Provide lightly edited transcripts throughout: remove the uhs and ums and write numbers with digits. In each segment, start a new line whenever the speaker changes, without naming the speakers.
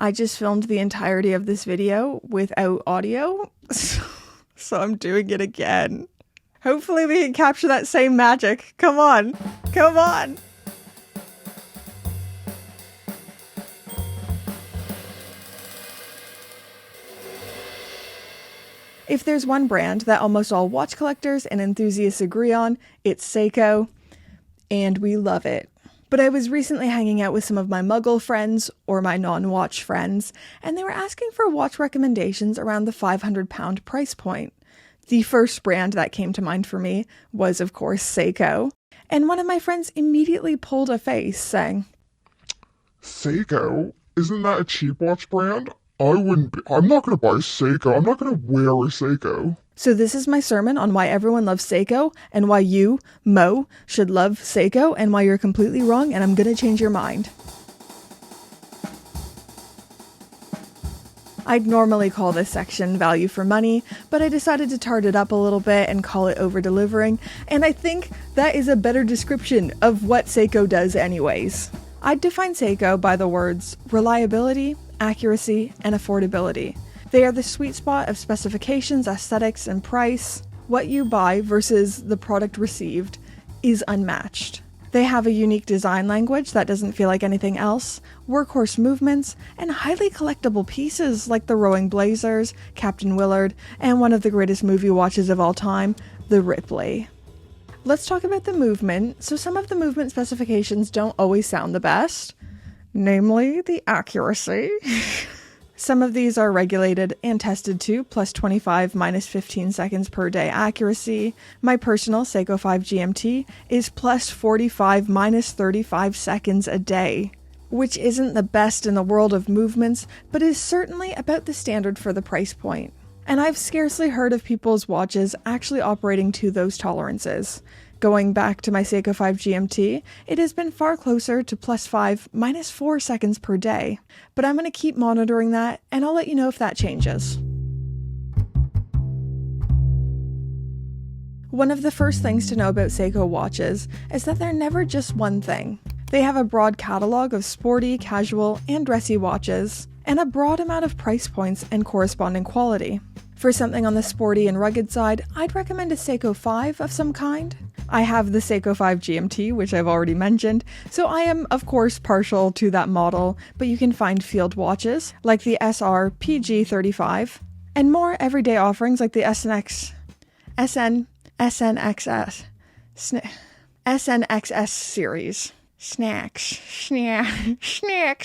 I just filmed the entirety of this video without audio, so I'm doing it again. Hopefully we can capture that same magic. Come on, come on. If there's one brand that almost all watch collectors and enthusiasts agree on, it's Seiko, and we love it. But I was recently hanging out with some of my muggle friends, or my non-watch friends, and they were asking for watch recommendations around the £500 price point. The first brand that came to mind for me was, of course, Seiko. And one of my friends immediately pulled a face, saying,
Seiko? Isn't that a cheap watch brand? I'm not going to buy a Seiko. I'm not going to wear a Seiko.
So this is my sermon on why everyone loves Seiko, and why you, Mo, should love Seiko, and why you're completely wrong, and I'm going to change your mind. I'd normally call this section value for money, but I decided to tart it up a little bit and call it over-delivering, and I think that is a better description of what Seiko does anyways. I'd define Seiko by the words reliability, accuracy, and affordability. They are the sweet spot of specifications, aesthetics, and price. What you buy versus the product received is unmatched. They have a unique design language that doesn't feel like anything else, workhorse movements, and highly collectible pieces like the rowing blazers, Captain Willard, and one of the greatest movie watches of all time, the Ripley. Let's talk about the movement. So some of the movement specifications don't always sound the best, namely the accuracy. Some of these are regulated and tested to plus 25 minus 15 seconds per day accuracy. My personal Seiko 5 GMT is plus 45 minus 35 seconds a day, which isn't the best in the world of movements, but is certainly about the standard for the price point. And I've scarcely heard of people's watches actually operating to those tolerances. Going back to my Seiko 5 GMT, it has been far closer to plus 5 minus 4 seconds per day. But I'm going to keep monitoring that, and I'll let you know if that changes. One of the first things to know about Seiko watches is that they're never just one thing. They have a broad catalogue of sporty, casual, and dressy watches, and a broad amount of price points and corresponding quality. For something on the sporty and rugged side, I'd recommend a Seiko 5 of some kind. I have the Seiko 5 GMT, which I've already mentioned, so I am, of course, partial to that model, but you can find field watches, like the SR PG35, and more everyday offerings like the SNXS series. Snacks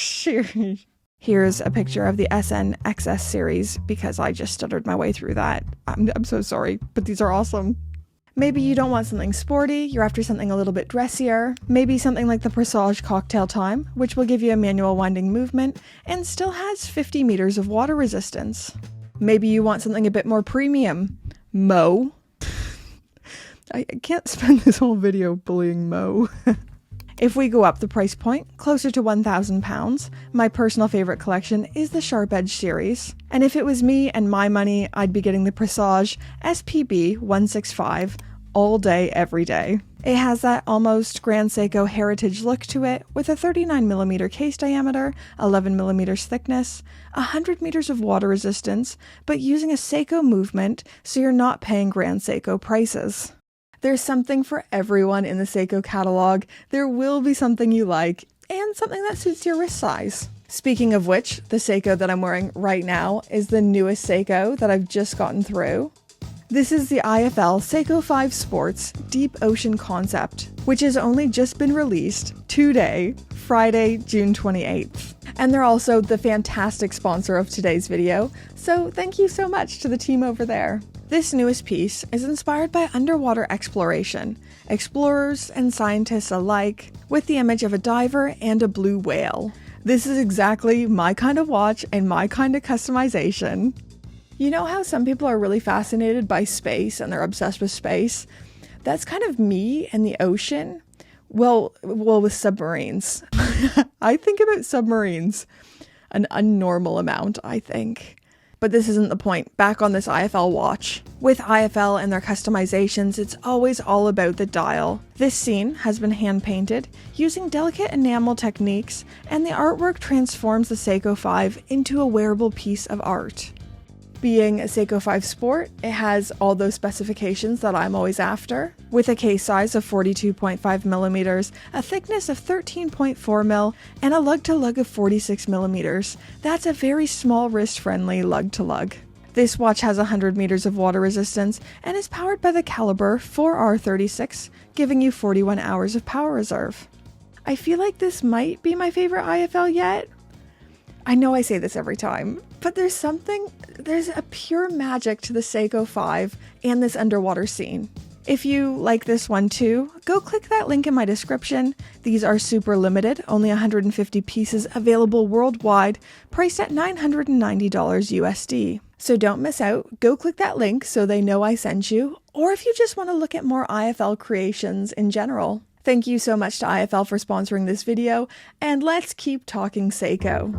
series. Here's a picture of the SNXS series because I just stuttered my way through that. I'm so sorry, but these are awesome. Maybe you don't want something sporty, you're after something a little bit dressier. Maybe something like the Presage Cocktail Time, which will give you a manual winding movement and still has 50 meters of water resistance. Maybe you want something a bit more premium. Mo. I can't spend this whole video bullying Mo. If we go up the price point, closer to £1,000, my personal favourite collection is the Sharp Edge series. And if it was me and my money, I'd be getting the Presage SPB 165 all day, every day. It has that almost Grand Seiko heritage look to it, with a 39mm case diameter, 11mm thickness, 100 meters of water resistance, but using a Seiko movement, so you're not paying Grand Seiko prices. There's something for everyone in the Seiko catalog. There will be something you like, and something that suits your wrist size. Speaking of which, the Seiko that I'm wearing right now is the newest Seiko that I've just gotten through. This is the IFL Seiko 5 Sports Deep Ocean Concept, which has only just been released today, Friday, June 28th. And they're also the fantastic sponsor of today's video, so thank you so much to the team over there. This newest piece is inspired by underwater exploration, explorers and scientists alike, with the image of a diver and a blue whale. This is exactly my kind of watch and my kind of customization. You know how some people are really fascinated by space and they're obsessed with space? That's kind of me and the ocean. Well, with submarines. I think about submarines an unnormal amount, I think. But this isn't the point. Back on this IFL watch. With IFL and their customizations, it's always all about the dial. This scene has been hand-painted using delicate enamel techniques, and the artwork transforms the Seiko 5 into a wearable piece of art. Being a Seiko 5 Sport, it has all those specifications that I'm always after, with a case size of 42.5 millimeters, a thickness of 13.4 mil, and a lug-to-lug of 46 millimeters. That's a very small wrist-friendly lug-to-lug. This watch has 100 meters of water resistance and is powered by the caliber 4R36, giving you 41 hours of power reserve. I feel like this might be my favorite IFL yet. I know I say this every time, but there's a pure magic to the Seiko 5 and this underwater scene. If you like this one too, go click that link in my description. These are super limited, only 150 pieces available worldwide, priced at $990 USD. So don't miss out, go click that link so they know I sent you, or if you just want to look at more IFL creations in general. Thank you so much to IFL for sponsoring this video, and let's keep talking Seiko.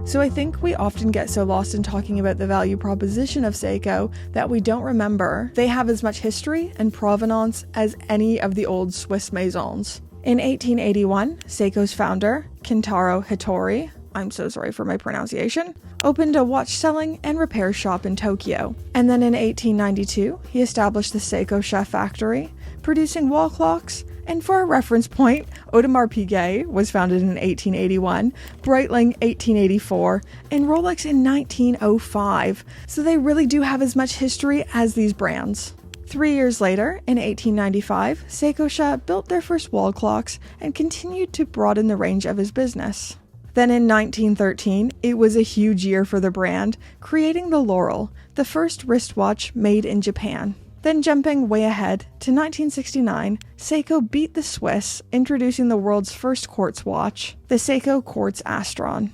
So I think we often get so lost in talking about the value proposition of Seiko that we don't remember they have as much history and provenance as any of the old Swiss maisons. In 1881, Seiko's founder, Kintaro Hattori, I'm so sorry for my pronunciation, opened a watch selling and repair shop in Tokyo. And then in 1892, he established the Seiko Chef Factory, producing wall clocks. And for a reference point, Audemars Piguet was founded in 1881, Breitling 1884, and Rolex in 1905. So they really do have as much history as these brands. 3 years later, in 1895, Seiko built their first wall clocks and continued to broaden the range of his business. Then in 1913, it was a huge year for the brand, creating the Laurel, the first wristwatch made in Japan. Then jumping way ahead to 1969, Seiko beat the Swiss, introducing the world's first quartz watch, the Seiko Quartz Astron.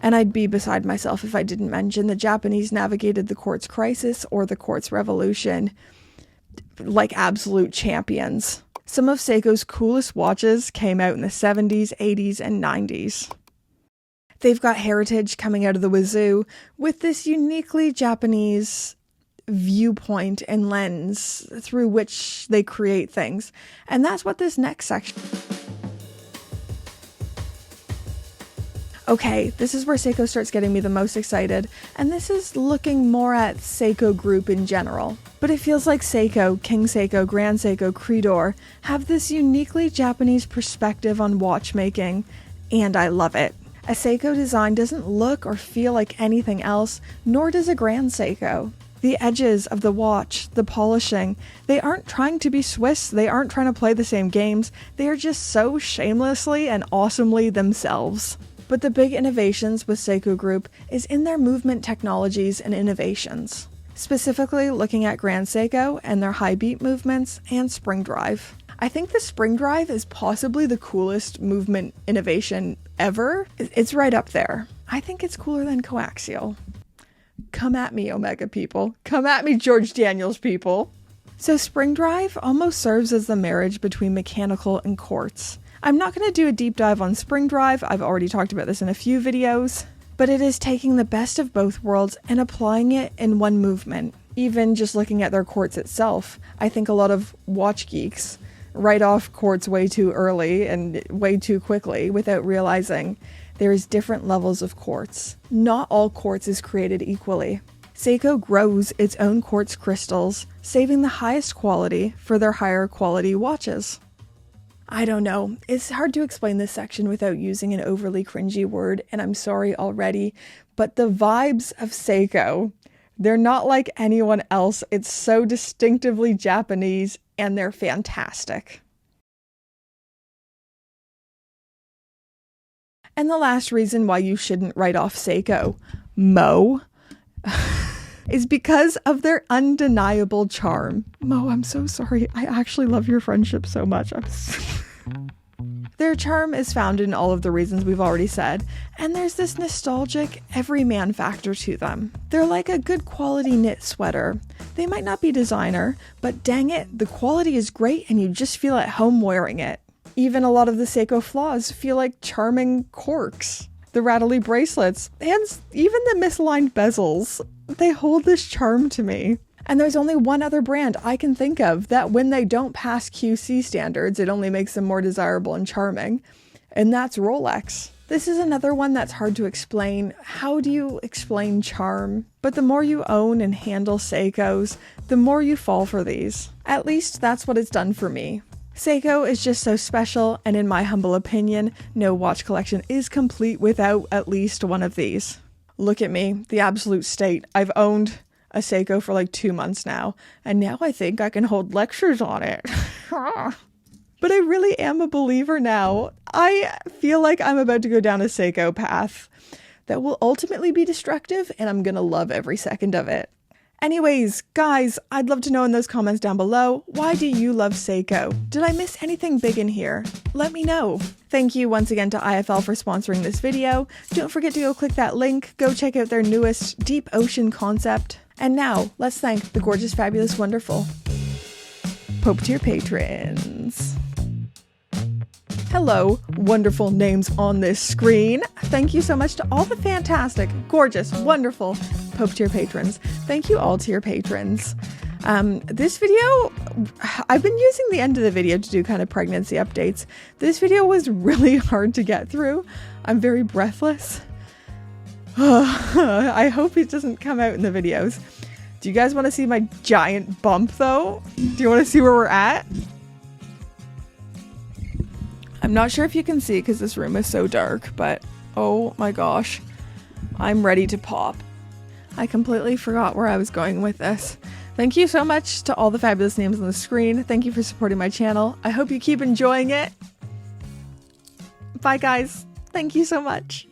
And I'd be beside myself if I didn't mention the Japanese navigated the quartz crisis or the quartz revolution like absolute champions. Some of Seiko's coolest watches came out in the 70s, 80s, and 90s. They've got heritage coming out of the wazoo with this uniquely Japanese viewpoint and lens through which they create things. And that's what this next section. Okay, this is where Seiko starts getting me the most excited, and this is looking more at Seiko Group in general. But it feels like Seiko, King Seiko, Grand Seiko, Tudor have this uniquely Japanese perspective on watchmaking, and I love it. A Seiko design doesn't look or feel like anything else, nor does a Grand Seiko. The edges of the watch, the polishing, they aren't trying to be Swiss, they aren't trying to play the same games, they are just so shamelessly and awesomely themselves. But the big innovations with Seiko Group is in their movement technologies and innovations. Specifically looking at Grand Seiko and their high beat movements and spring drive. I think the spring drive is possibly the coolest movement innovation ever. It's right up there. I think it's cooler than coaxial. Come at me, Omega people. Come at me, George Daniels people. So spring drive almost serves as the marriage between mechanical and quartz. I'm not going to do a deep dive on spring drive, I've already talked about this in a few videos, but it is taking the best of both worlds and applying it in one movement. Even just looking at their quartz itself, I think a lot of watch geeks write off quartz way too early and way too quickly without realizing there is different levels of quartz. Not all quartz is created equally. Seiko grows its own quartz crystals, saving the highest quality for their higher quality watches. I don't know, it's hard to explain this section without using an overly cringy word, and I'm sorry already, but the vibes of Seiko, they're not like anyone else. It's so distinctively Japanese, and they're fantastic. And the last reason why you shouldn't write off Seiko, Mo, is because of their undeniable charm. Mo, I'm so sorry. I actually love your friendship so much. Their charm is found in all of the reasons we've already said, and there's this nostalgic, everyman factor to them. They're like a good quality knit sweater. They might not be designer, but dang it, the quality is great and you just feel at home wearing it. Even a lot of the Seiko flaws feel like charming quirks. the rattly bracelets, and even the misaligned bezels. They hold this charm to me. And there's only one other brand I can think of that when they don't pass QC standards, it only makes them more desirable and charming. And that's Rolex. This is another one that's hard to explain. How do you explain charm? But the more you own and handle Seikos, the more you fall for these. At least that's what it's done for me. Seiko is just so special, and in my humble opinion, no watch collection is complete without at least one of these. Look at me, the absolute state. I've owned a Seiko for like 2 months now, and now I think I can hold lectures on it. But I really am a believer now. I feel like I'm about to go down a Seiko path that will ultimately be destructive, and I'm gonna love every second of it. Anyways, guys, I'd love to know in those comments down below, why do you love Seiko? Did I miss anything big in here? Let me know. Thank you once again to IFL for sponsoring this video. Don't forget to go click that link, go check out their newest Deep Ocean concept. And now, let's thank the gorgeous, fabulous, wonderful Pope tier patrons. Hello, wonderful names on this screen. Thank you so much to all the fantastic, gorgeous, wonderful Pope tier patrons. Thank you all tier patrons. This video, I've been using the end of the video to do kind of pregnancy updates. This video was really hard to get through. I'm very breathless. I hope it doesn't come out in the videos. Do you guys want to see my giant bump though? Do you want to see where we're at? I'm not sure if you can see because this room is so dark, but oh my gosh, I'm ready to pop. I completely forgot where I was going with this. Thank you so much to all the fabulous names on the screen. Thank you for supporting my channel. I hope you keep enjoying it. Bye guys. Thank you so much.